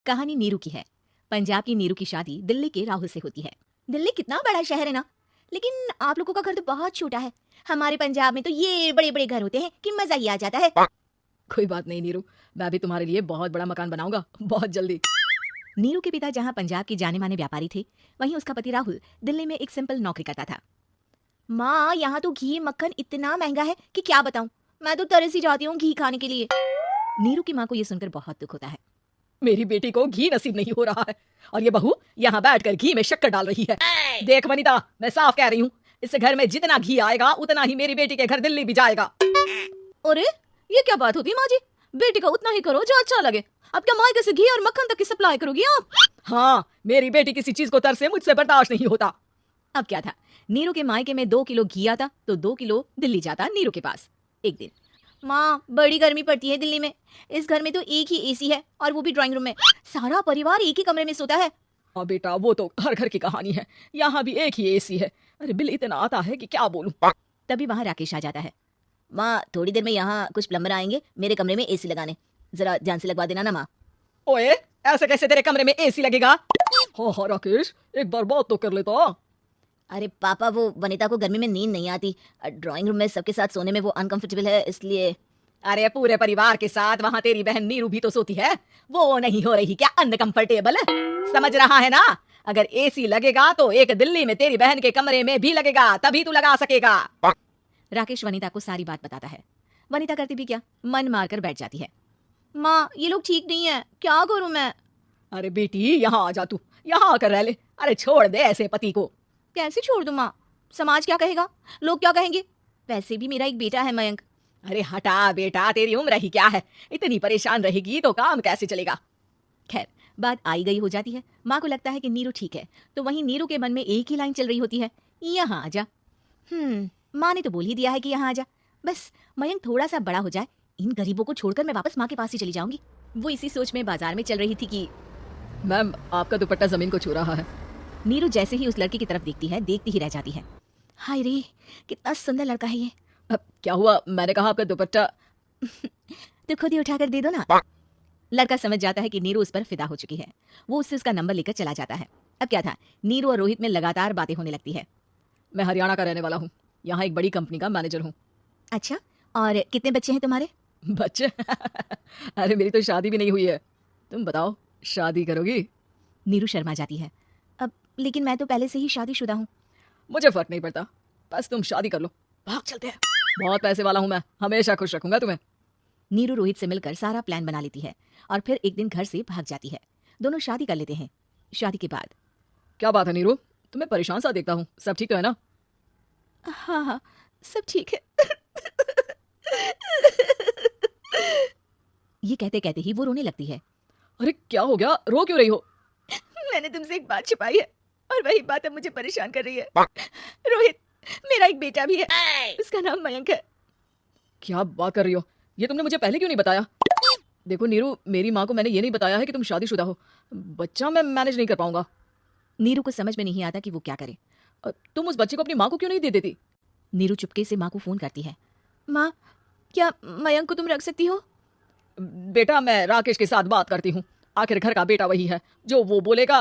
कहानी नीरू की है। पंजाब की नीरू की शादी दिल्ली के राहुल से होती है। दिल्ली कितना बड़ा शहर है ना, लेकिन आप लोगों का घर तो बहुत छोटा है। हमारे पंजाब में तो ये बड़े बड़े घर होते हैं कि मजा ही आ जाता है। कोई बात नहीं नीरू, मैं भी तुम्हारे लिए बहुत बड़ा मकान बनाऊंगा बहुत जल्दी। नीरू के पिता जहाँ पंजाब के जाने माने व्यापारी थे, वहीं उसका पति राहुल दिल्ली में एक सिंपल नौकरी करता था। माँ, यहाँ तो घी मक्खन इतना महंगा है कि क्या बताऊं, मैं तो तरस ही जाती हूँ घी खाने के लिए। नीरू की माँ को ये सुनकर बहुत दुख होता है। मेरी बेटी को घी नसीब नहीं हो रहा है और ये बहू यहाँ बैठकर घी में शक्कर डाल रही है। देख वनिता, मैं साफ कह रही हूँ, इस घर में जितना घी आएगा उतना ही मेरी बेटी के घर दिल्ली भी जाएगा। अरे ये क्या बात होती है माँ जी, बेटी का उतना ही करो जो अच्छा लगे। अब क्या मायके से घी और मक्खन तक की सप्लाई करोगी आप? हाँ, मेरी बेटी किसी चीज को तरसे मुझसे बर्दाश्त नहीं होता। अब क्या था, नीरू के मायके में 2 किलो घी आता तो 2 किलो दिल्ली जाता नीरू के पास। एक दिन, माँ बड़ी गर्मी पड़ती है दिल्ली में, इस घर में तो एक ही एसी है और वो भी ड्राइंग रूम में। सारा परिवार एक ही कमरे में सोता है। हाँ बेटा, वो तो हर घर की कहानी है, यहाँ भी एक ही एसी है। अरे बिल इतना आता है कि क्या बोलूं। तभी वहाँ राकेश आ जाता है। माँ, थोड़ी देर में यहाँ कुछ प्लम्बर आएंगे मेरे कमरे में एसी लगाने, जरा ध्यान से लगवा देना ना माँ। ओए, ऐसे कैसे तेरे कमरे में एसी लगेगा? हाँ हाँ राकेश, एक बार बात तो कर लेता। अरे पापा, वो वनिता को गर्मी में नींद नहीं आती, ड्राइंग रूम में सबके साथ सोने में वो अनकंफर्टेबल है, इसलिए। अरे पूरे परिवार के साथ वहाँ तेरी बहन नीरू भी तो सोती है, वो नहीं हो रही क्या अनकंफर्टेबल? समझ रहा है ना? अगर एसी लगेगा तो एक दिल्ली में तेरी बहन के कमरे में भी लगेगा, तभी तू लगा सकेगा। राकेश वनिता को सारी बात बताता है। वनिता करती भी क्या, मन मारकर बैठ जाती है। माँ, ये लोग ठीक नहीं है, क्या करूं मैं? अरे बेटी, यहाँ आ जा, तू यहाँ आकर रह ले। अरे छोड़ दे ऐसे पति को। कैसे छोड़ दूं माँ? समाज क्या कहेगा, लोग क्या कहेंगे? वैसे भी मेरा एक बेटा है मयंक। अरे हटा बेटा, तेरी उम्र ही क्या है, इतनी परेशान रहेगी तो काम कैसे चलेगा। खैर, बात आई गई हो जाती है। माँ को लगता है कि नीरू ठीक है, तो वहीं नीरू के मन में एक ही लाइन चल रही होती है, यहाँ आ जा। माँ ने तो बोल ही दिया है कि यहाँ आ जा, बस मयंक थोड़ा सा बड़ा हो जाए, इन गरीबों को छोड़कर मैं वापस माँ के पास ही चली जाऊंगी। वो इसी सोच में बाजार में चल रही थी कि मैम, आपका दुपट्टा जमीन को छू रहा है। नीरू जैसे ही उस लड़के की तरफ देखती है, देखती ही रह जाती है। हाय रे, कितना सुंदर लड़का है ये। अब क्या हुआ? मैंने कहा आपका दुपट्टा। तो खुद ही उठाकर दे दो ना। लड़का समझ जाता है कि नीरू उस पर फिदा हो चुकी है। वो उससे उसका नंबर लेकर चला जाता है। अब क्या था, नीरू और रोहित में लगातार बातें होने लगती है। मैं हरियाणा का रहने वाला हूँ, यहाँ एक बड़ी कंपनी का मैनेजर हूँ। अच्छा, और कितने बच्चे हैं तुम्हारे? बच्चे? अरे मेरी तो शादी भी नहीं हुई है। तुम बताओ, शादी करोगी? नीरू शर्मा जाती है। अब लेकिन मैं तो पहले से ही शादीशुदा हूँ। मुझे फर्क नहीं पड़ता, बस तुम शादी कर लो, भाग चलते हैं। बहुत पैसे वाला हूँ मैं, हमेशा खुश रखूंगा तुम्हें। नीरू रोहित से मिलकर सारा प्लान बना लेती है और फिर एक दिन घर से भाग जाती है। दोनों शादी कर लेते हैं। शादी के बाद, क्या बात है नीरू, तुम्हें परेशान सा देखता हूँ, सब ठीक तो है ना? हाँ हाँ, सब ठीक है। ये कहते कहते ही वो रोने लगती है। अरे क्या हो गया, रो क्यों रही हो? मैंने तुमसे एक बात छिपाई है और वही बात अब मुझे परेशान कर रही है। रोहित, मेरा एक बेटा भी है, उसका नाम मयंक है। क्या बात कर रही हो, ये तुमने मुझे पहले क्यों नहीं बताया? देखो नीरू, मेरी माँ को मैंने ये नहीं बताया है कि तुम शादीशुदा हो, बच्चा मैं मैनेज नहीं कर पाऊंगा। नीरू को समझ में नहीं आता कि वो क्या करे। तुम उस बच्चे को अपनी माँ को क्यों नहीं दे देती? नीरू चुपके से माँ को फोन करती है। माँ, क्या मयंक को तुम रख सकती हो? बेटा, मैं राकेश के साथ बात करती हूँ, आखिर घर का बेटा वही है, जो वो बोलेगा।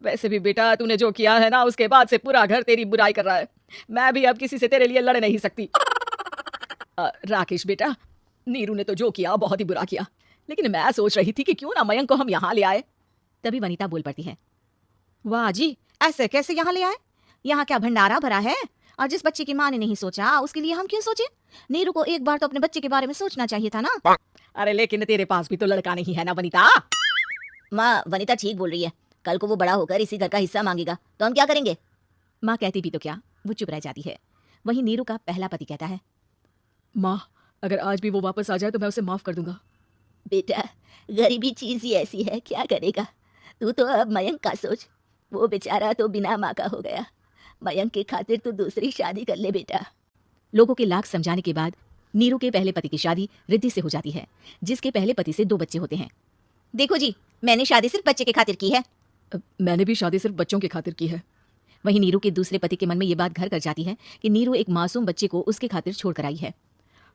वैसे भी बेटा, तूने जो किया है ना, उसके बाद से पूरा घर तेरी बुराई कर रहा है। मैं भी अब किसी से तेरे लिए लड़ नहीं सकती। राकेश बेटा, नीरू ने तो जो किया बहुत ही बुरा किया, लेकिन मैं सोच रही थी कि क्यों ना मयंक को हम यहाँ ले आए। तभी वनिता बोल पड़ती है। वाह जी, ऐसे कैसे यहाँ ले आए? यहाँ क्या भंडारा भरा है? और जिस बच्चे की माँ ने नहीं सोचा, उसके लिए हम क्यों सोचे? नीरू को एक बार तो अपने बच्चे के बारे में सोचना चाहिए था ना। अरे लेकिन तेरे पास भी तो लड़का नहीं है ना वनिता। माँ, वनिता ठीक बोल रही है, कल को वो बड़ा होकर इसी घर का हिस्सा मांगेगा तो हम क्या करेंगे? माँ कहती भी तो क्या, वो चुप रह जाती है। वहीं नीरू का पहला पति कहता है। माँ, अगर आज भी वो वापस आ जाए तो मैं उसे माफ कर दूंगा। बेटा, गरीबी चीज ही ऐसी है, क्या करेगा? तू तो अब मयंक का सोच, वो बेचारा तो बिना माँ का हो गया। मयंक की खातिर तू दूसरी शादी कर ले बेटा। लोगों के लाख समझाने के बाद नीरू के पहले पति की शादी रिद्धि से हो जाती है, जिसके पहले पति से 2 बच्चे होते हैं। देखो जी, मैंने शादी सिर्फ बच्चे के खातिर की है। मैंने भी शादी सिर्फ बच्चों के खातिर की है। वहीं नीरू के दूसरे पति के मन में ये बात घर कर जाती है कि नीरू एक मासूम बच्चे को उसके खातिर छोड़ कर आई है।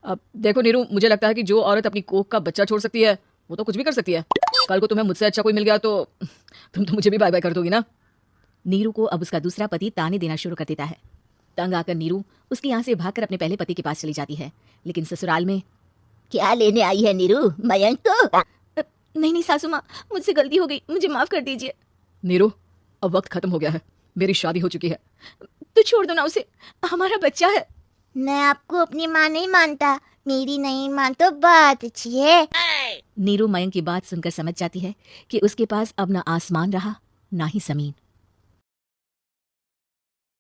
अब देखो नीरू, मुझे लगता है कि जो औरत अपनी कोख का बच्चा छोड़ सकती है, वो तो कुछ भी कर सकती है। कल को तुम्हें मुझसे अच्छा कोई मिल गया तो तुम तो मुझे भी बाय बाय कर दोगी ना। नीरू को अब उसका दूसरा पति ताने देना शुरू कर देता है। तंग आकर नीरू उसके यहाँ से भागकर अपने पहले पति के पास चली जाती है। लेकिन ससुराल में क्या लेने आई है नीरू, मयंक को? नहीं नहीं सासू माँ, मुझसे गलती हो गई, मुझे माफ कर दीजिए। नीरू, अब वक्त खत्म हो गया है, मेरी शादी हो चुकी है। तो छोड़ दो ना उसे, हमारा बच्चा है। मैं आपको अपनी माँ नहीं मानता, मेरी नहीं माँ तो बात अच्छी है। नीरू मयंक की बात सुनकर समझ जाती है कि उसके पास अब ना आसमान रहा ना ही जमीन।